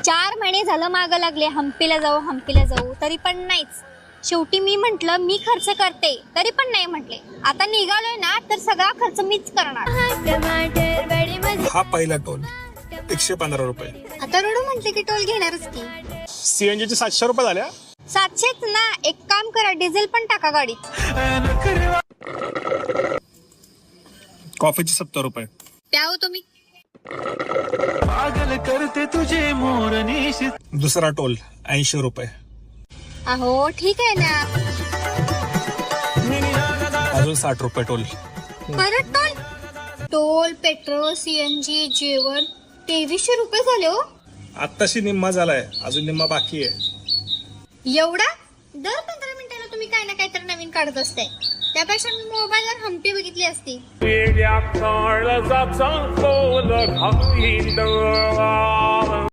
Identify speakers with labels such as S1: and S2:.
S1: 4 महिने झालं मागं लागले हम्पीला जाऊ तरी पण नाहीच. शेवटी मी म्हंटल मी खर्च करते तरी पण नाही म्हटले. आता निघालोय ना तर सगळा खर्च मीच करणार.
S2: हा पहिला टोल 115 रुपये.
S1: आता रडू म्हटले की टोल घेणारच की.
S2: सीएनजी चे 700 रुपये झाल्या.
S1: 700च ना. एक काम करा डिझेल पण टाका गाडीत.
S2: कॉफीचे 70 रुपये.
S1: प्या हो तुम्ही.
S2: दुसरा टोल 80 रुपये.
S1: अहो ठीक आहे ना.
S2: अजून 60 रुपये टोल.
S1: परत टोल पेट्रोल सीएनजी जेवण 2300 रुपये झाले हो.
S2: आत्ताशी निम्मा झालाय, अजून निम्मा बाकी आहे.
S1: एवढा? दर 15 मिनिटाला तुम्ही काय ना काय तर नवीन काढत असते. त्यापेक्षा मी मोबाईलवर हम्पी बघितली असती.